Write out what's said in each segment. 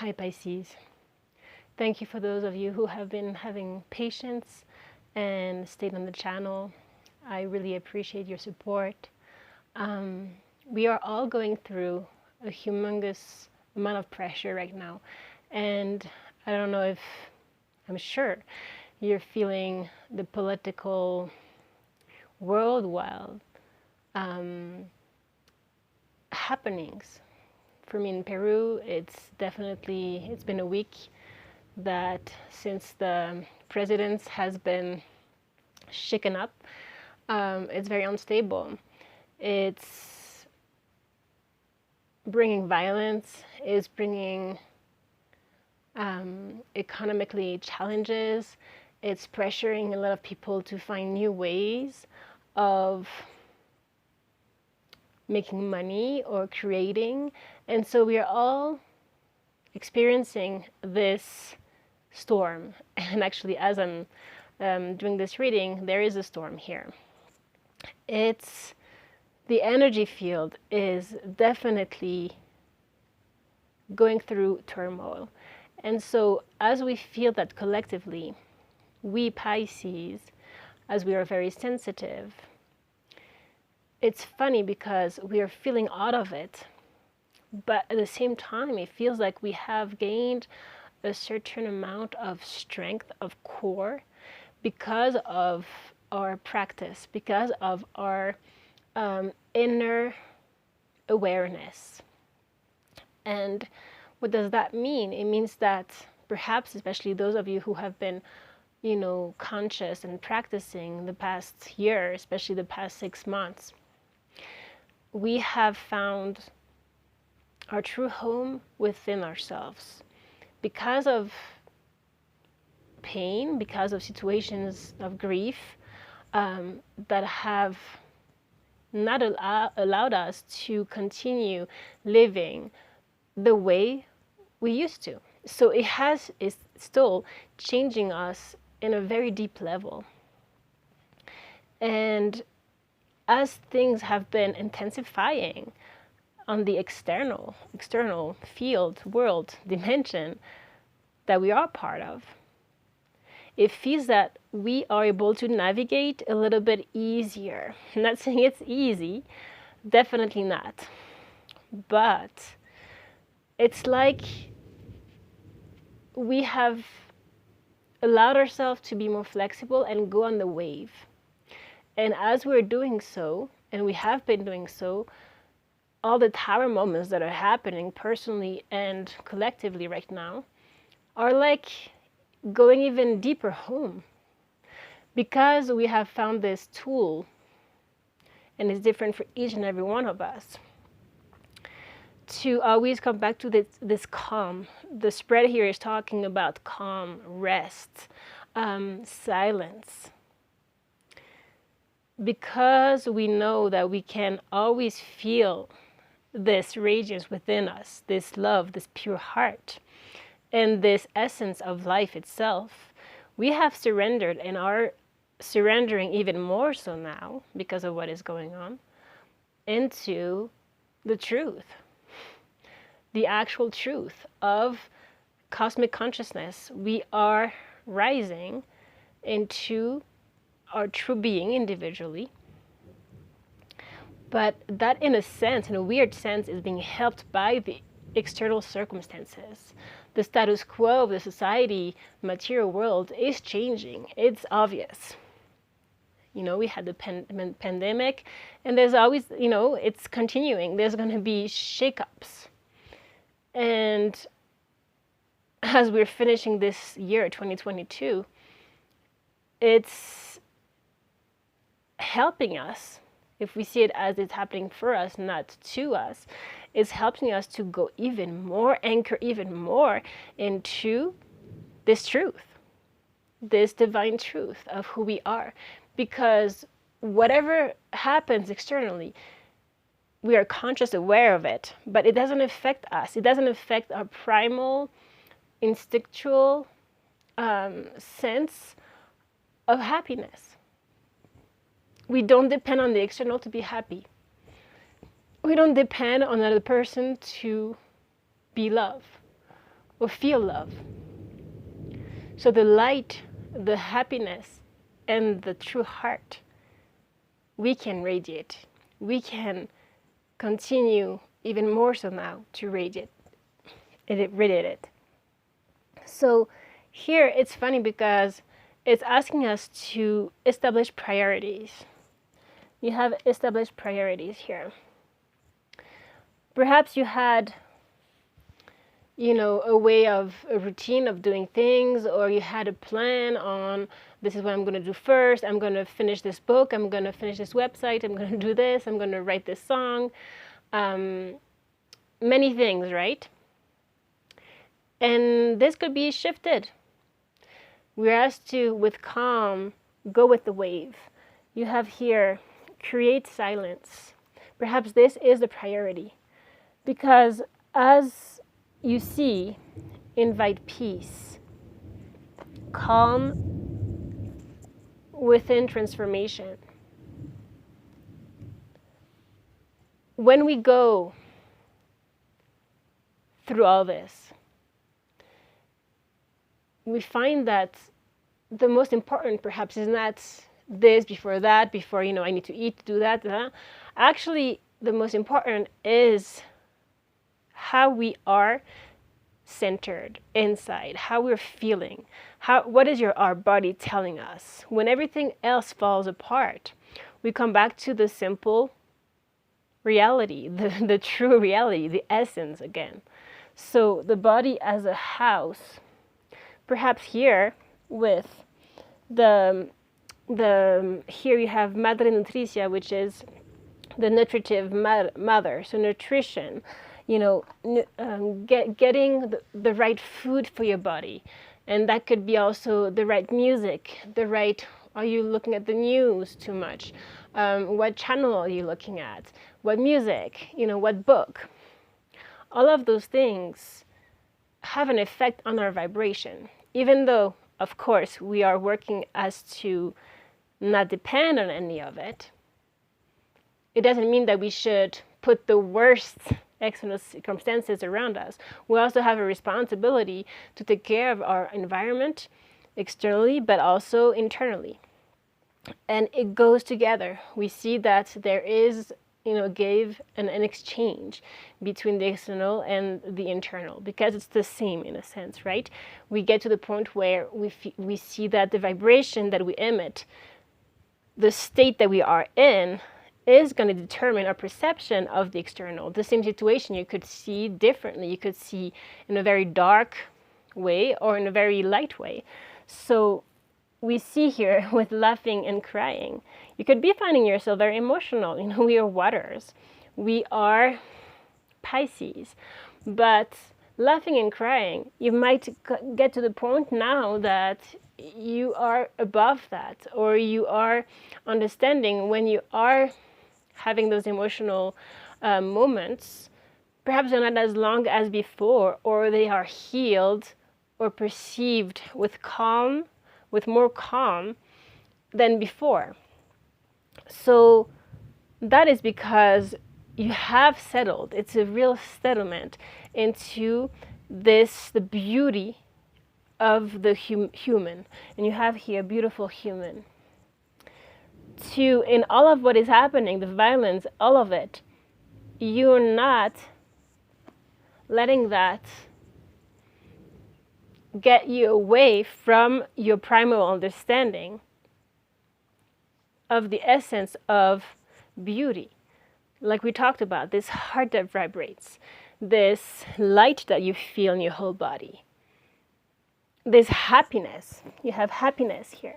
Hi Pisces. Thank you for those of you who have been having patience and stayed on the channel. I really appreciate your support. We are all going through a humongous amount of pressure right now. And I don't know if, I'm sure you're feeling the political worldwide happenings. For me in Peru, it's been a week that since the president has been shaken up, it's very unstable. It's bringing violence, it's bringing economically challenges, it's pressuring a lot of people to find new ways of making money or creating. And so we are all experiencing this storm. And actually, as I'm doing this reading, there is a storm here. The energy field is definitely going through turmoil. And so as we feel that collectively, we Pisces, as we are very sensitive, it's funny because we are feeling out of it, but at the same time, it feels like we have gained a certain amount of strength of core because of our practice, because of our inner awareness. And what does that mean? It means that perhaps, especially those of you who have been, conscious and practicing the past year, especially the past 6 months, we have found our true home within ourselves. Because of pain, because of situations of grief that have not allowed us to continue living the way we used to. So it's still changing us in a very deep level. And as things have been intensifying on the external field, world, dimension that we are part of, it feels that we are able to navigate a little bit easier. I'm not saying it's easy, definitely not. But it's like we have allowed ourselves to be more flexible and go on the wave. And as we're doing so, and we have been doing so, all the tower moments that are happening personally and collectively right now are like going even deeper home, because we have found this tool, and it's different for each and every one of us, to always come back to this calm. The spread here is talking about calm, rest, silence. Because we know that we can always feel this radiance within us, this love, this pure heart, and this essence of life itself, we have surrendered and are surrendering even more so now, because of what is going on, into the truth. The actual truth of cosmic consciousness. We are rising into our true being individually, but that, in a sense, in a weird sense, is being helped by the external circumstances. The status quo of the society, material world is changing. It's obvious. We had the pandemic, and there's always, it's continuing. There's going to be shakeups. And as we're finishing this year, 2022, it's helping us, if we see it as it's happening for us, not to us, it's helping us to go even more, anchor even more into this truth, this divine truth of who we are. Because whatever happens externally, we are conscious, aware of it, but it doesn't affect us. It doesn't affect our primal, instinctual sense of happiness. We don't depend on the external to be happy. We don't depend on another person to be love. or feel love. So the light, the happiness, and the true heart, we can radiate. We can continue even more so now to radiate it. So here it's funny because it's asking us to establish priorities. You have established priorities here. Perhaps you had, a way of a routine of doing things, or you had a plan on this is what I'm going to do first. I'm going to finish this book. I'm going to finish this website. I'm going to do this. I'm going to write this song. Many things, right? And this could be shifted. We're asked to, with calm, go with the wave. You have here, create silence. Perhaps this is the priority. Because as you see, invite peace, calm within transformation. When we go through all this, we find that the most important perhaps is not this before that, before, I need to eat, do that. Actually, the most important is how we are centered inside, how we're feeling, what is our body telling us. When everything else falls apart, we come back to the simple reality, the true reality, the essence again. So the body as a house, perhaps here with here you have Madre Nutricia, which is the nutritive mother, so nutrition, getting the right food for your body. And that could be also the right music, are you looking at the news too much? What channel are you looking at? What music, what book? All of those things have an effect on our vibration, even though, of course, we are working as to not depend on any of it. It doesn't mean that we should put the worst external circumstances around us. We also have a responsibility to take care of our environment externally, but also internally. And it goes together. We see that there is, give and an exchange between the external and the internal, because it's the same in a sense, right? We get to the point where we see that the vibration that we emit, the state that we are in, is going to determine our perception of the external. The same situation you could see differently. You could see in a very dark way or in a very light way. So we see here with laughing and crying, you could be finding yourself very emotional. We are waters. We are Pisces. But laughing and crying, you might get to the point now that you are above that, or you are understanding when you are having those emotional moments, perhaps they're not as long as before, or they are healed or perceived with more calm than before. So that is because you have settled. It's a real settlement into the beauty of the human. And you have here a beautiful human. In all of what is happening, the violence, all of it, you're not letting that get you away from your primal understanding of the essence of beauty. Like we talked about, this heart that vibrates, this light that you feel in your whole body, this happiness. You have happiness here.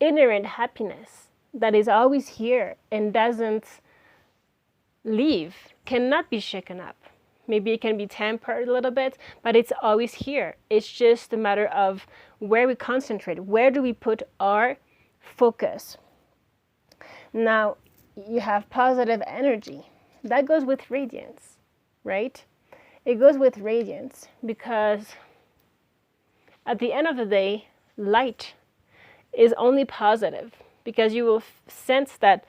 Inherent happiness that is always here and doesn't leave, cannot be shaken up. Maybe it can be tempered a little bit, but it's always here. It's just a matter of where we concentrate. Where do we put our focus? Now, you have positive energy. That goes with radiance, right? It goes with radiance because at the end of the day, light is only positive, because you will sense that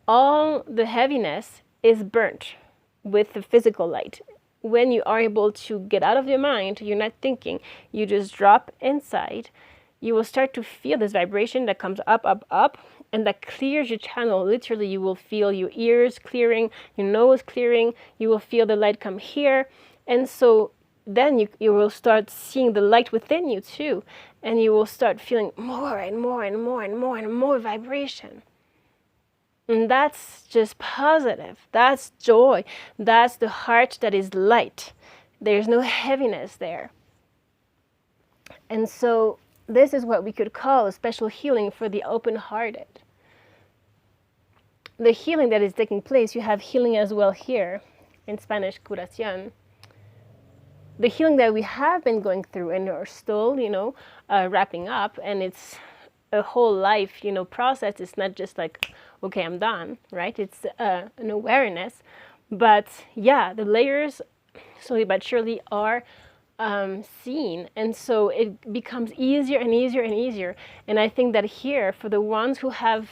all the heaviness is burnt with the physical light. when you are able to get out of your mind, you're not thinking, you just drop inside, you will start to feel this vibration that comes up, up, up, and that clears your channel. Literally, you will feel your ears clearing, your nose clearing, you will feel the light come here. And so then you will start seeing the light within you too, and you will start feeling more and more and more and more and more vibration. And that's just positive. That's joy. That's the heart that is light. There's no heaviness there. And so this is what we could call a special healing for the open-hearted. The healing that is taking place, you have healing as well here, in Spanish, curación. The healing that we have been going through and are still, wrapping up, and it's a whole life, process. It's not just like, okay, I'm done, right? It's an awareness. But yeah, the layers, slowly but surely, are seen. And so it becomes easier and easier and easier. And I think that here, for the ones who have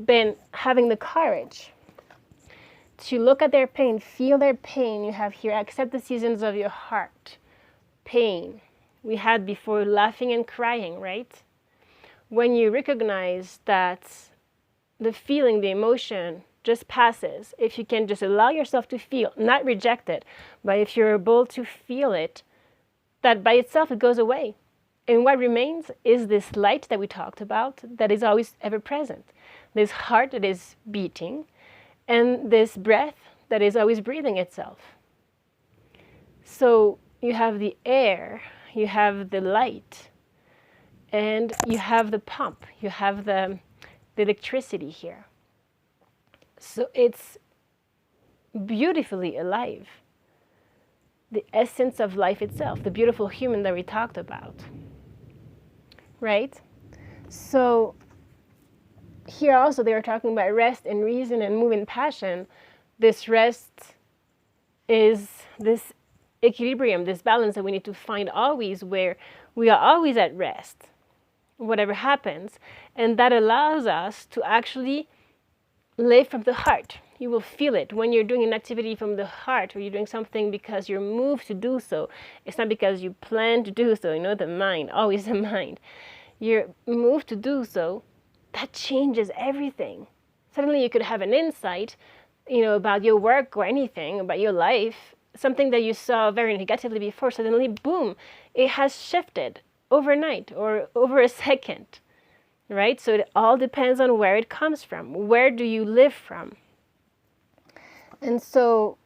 been having the courage to look at their pain, feel their pain, you have here, accept the seasons of your heart. Pain. We had before laughing and crying, right? When you recognize that the feeling, the emotion just passes, if you can just allow yourself to feel, not reject it, but if you're able to feel it, that by itself it goes away. And what remains is this light that we talked about that is always ever present. This heart that is beating, and this breath that is always breathing itself. So you have the air, you have the light, and you have the pump, you have the electricity here. So it's beautifully alive. The essence of life itself, the beautiful human that we talked about. Right? So here also they are talking about rest and reason and move and passion. This rest is this equilibrium, this balance that we need to find always, where we are always at rest, whatever happens. And that allows us to actually live from the heart. You will feel it when you're doing an activity from the heart, or you're doing something because you're moved to do so. It's not because you plan to do so, the mind, always the mind. You're moved to do so. That changes everything. Suddenly you could have an insight, about your work or anything, about your life, something that you saw very negatively before, suddenly, boom, it has shifted overnight or over a second, right? So it all depends on where it comes from. Where do you live from? And so,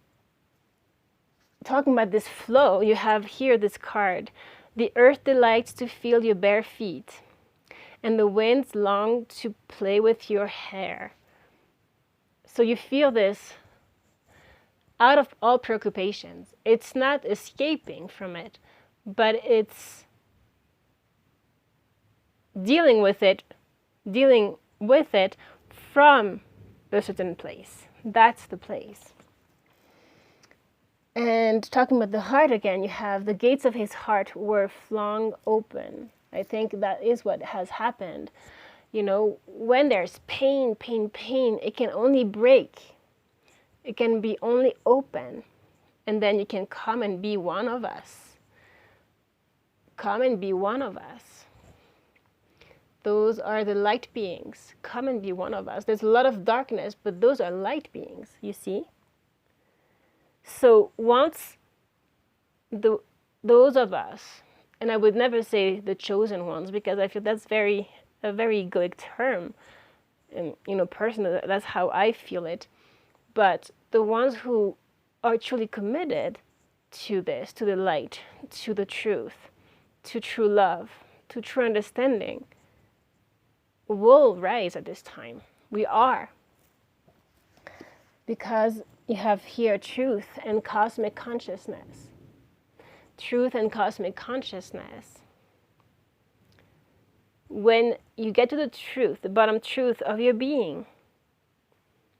talking about this flow, you have here this card. The earth delights to feel your bare feet, and the winds long to play with your hair. So you feel this out of all preoccupations. It's not escaping from it, but it's dealing with it from a certain place. That's the place. And talking about the heart again, you have the gates of his heart were flung open. I think that is what has happened. When there's pain, it can only break. It can be only open. And then you can come and be one of us. Come and be one of us. Those are the light beings. Come and be one of us. There's a lot of darkness, but those are light beings, you see? So once those of us, and I would never say the chosen ones, because I feel that's a very egoic term, and personally, that's how I feel it. But the ones who are truly committed to this, to the light, to the truth, to true love, to true understanding, will rise at this time. We are. Because you have here truth and cosmic consciousness. Truth and cosmic consciousness. When you get to the truth, the bottom truth of your being,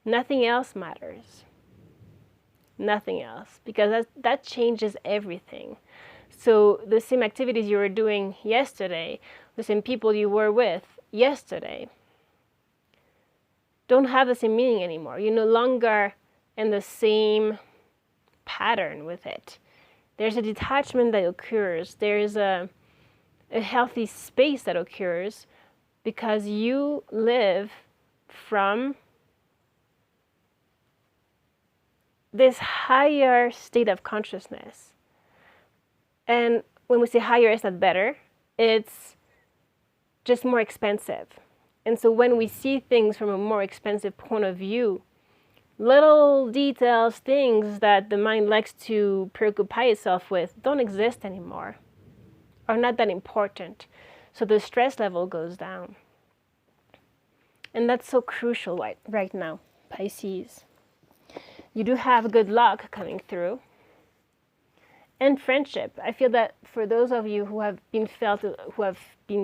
nothing else matters. Nothing else. Because that changes everything. So the same activities you were doing yesterday, the same people you were with yesterday, don't have the same meaning anymore. You're no longer in the same pattern with it. There's a detachment that occurs. There's a healthy space that occurs because you live from this higher state of consciousness. And when we say higher, it's not better. It's just more expensive. And so when we see things from a more expensive point of view, little details, things that the mind likes to preoccupy itself with don't exist anymore, are not that important. So the stress level goes down. And that's so crucial right now, Pisces. You do have good luck coming through. And friendship. I feel that for those of you who have been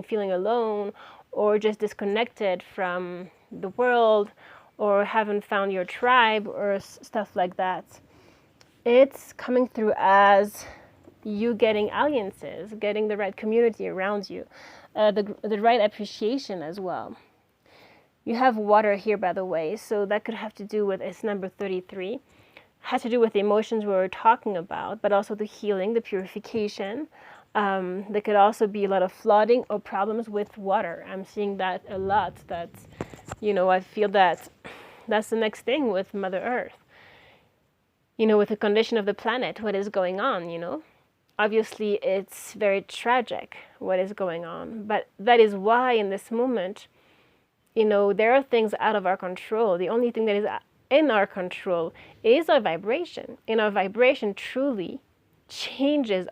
feeling alone or just disconnected from the world or haven't found your tribe or stuff like that, it's coming through as you getting alliances, getting the right community around you, the right appreciation as well. You have water here, by the way, so that could have to do with, it's number 33. Has to do with the emotions we were talking about, but also the healing, the purification. There could also be a lot of flooding or problems with water. I'm seeing that a lot. That, I feel that that's the next thing with Mother Earth. With the condition of the planet, what is going on, Obviously, it's very tragic what is going on. But that is why in this moment, there are things out of our control. The only thing that is in our control is our vibration. And our vibration truly changes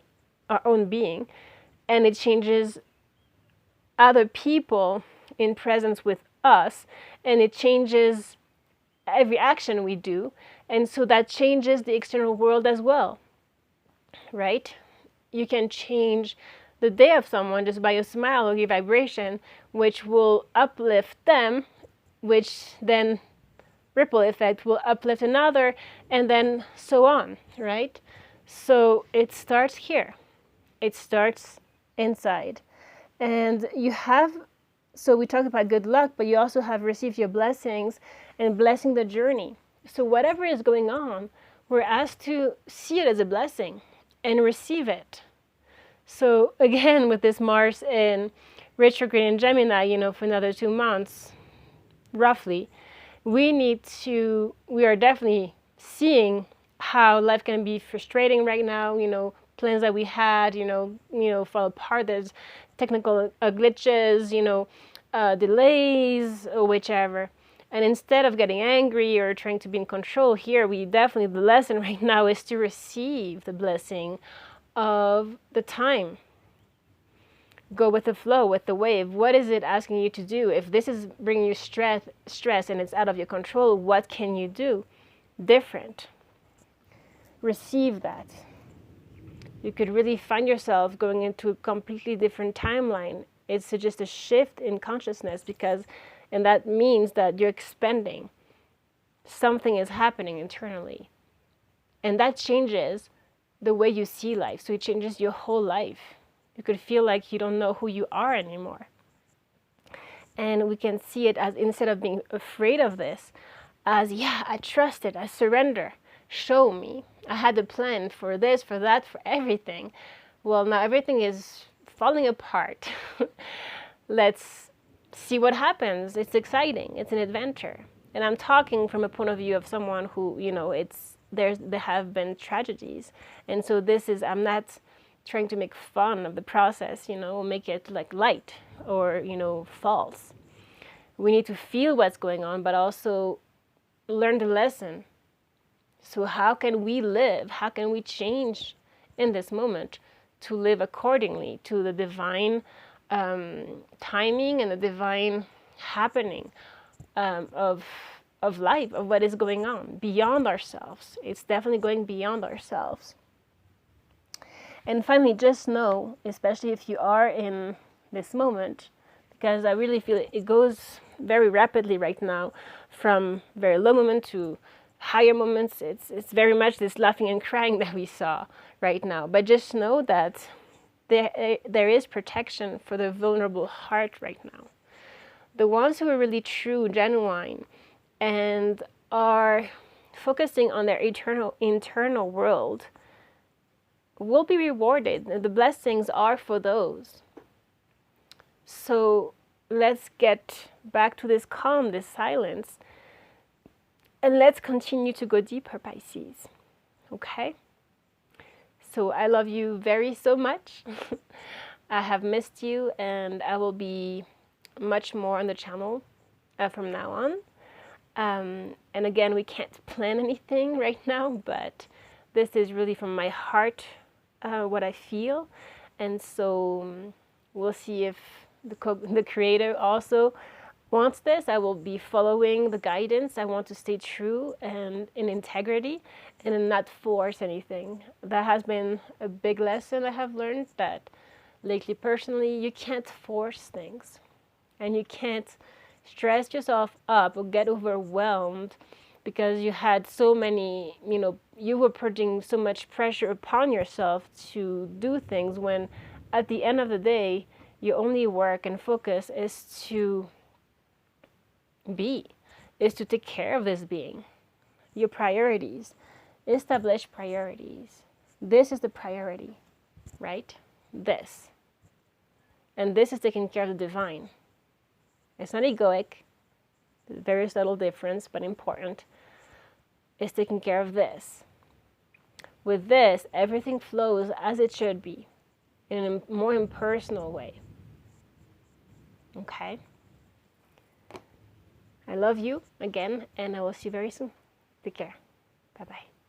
our own being, and it changes other people in presence with us, and it changes every action we do. And so that changes the external world as well, right? You can change the day of someone just by a smile or your vibration, which will uplift them, which then ripple effect will uplift another, and then so on, right? So it starts here. It starts inside. And so we talked about good luck, but you also have received your blessings and blessing the journey. So whatever is going on, we're asked to see it as a blessing and receive it. So again, with this Mars in retrograde in Gemini, for another 2 months, roughly, we are definitely seeing how life can be frustrating right now, plans that we had, fall apart. There's technical glitches, delays or whichever. And instead of getting angry or trying to be in control here, the lesson right now is to receive the blessing of the time. Go with the flow, with the wave. What is it asking you to do? If this is bringing you stress and it's out of your control, what can you do different? Receive that. You could really find yourself going into a completely different timeline. It's just a shift in consciousness and that means that you're expanding. Something is happening internally. And that changes the way you see life. So it changes your whole life. You could feel like you don't know who you are anymore. And we can see it as, instead of being afraid of this, as, I trust it, I surrender. Show me. I had a plan for this, for that, for everything. Well, now everything is falling apart. Let's see what happens. It's exciting. It's an adventure. And I'm talking from a point of view of someone who, there have been tragedies. And so I'm not trying to make fun of the process, make it like light or, false. We need to feel what's going on, but also learn the lesson. So how can we live? How can we change in this moment to live accordingly to the divine timing and the divine happening of life, of what is going on beyond ourselves? It's definitely going beyond ourselves. And finally, just know, especially if you are in this moment, because I really feel it goes very rapidly right now, from very low moment to higher moments. It's very much this laughing and crying that we saw right now. But just know that there is protection for the vulnerable heart right now. The ones who are really true, genuine, and are focusing on their internal world will be rewarded. The blessings are for those. So let's get back to this calm, this silence, and let's continue to go deeper, Pisces. Okay? So I love you very so much. I have missed you, and I will be much more on the channel from now on. And again, we can't plan anything right now, but this is really from my heart what I feel. And so we'll see if the creator also wants this. I will be following the guidance. I want to stay true and in integrity and not force anything. That has been a big lesson I have learned, that lately personally, you can't force things, and you can't stress yourself up or get overwhelmed because you had so many, you were putting so much pressure upon yourself to do things, when at the end of the day, your only work and focus is to be, is to take care of this being. Your priorities, establish priorities. This is the priority, right? This. And this is taking care of the divine. It's not egoic, very subtle difference, but important. It's taking care of this. With this, everything flows as it should be, in a more impersonal way. Okay? I love you again, and I will see you very soon. Take care. Bye-bye.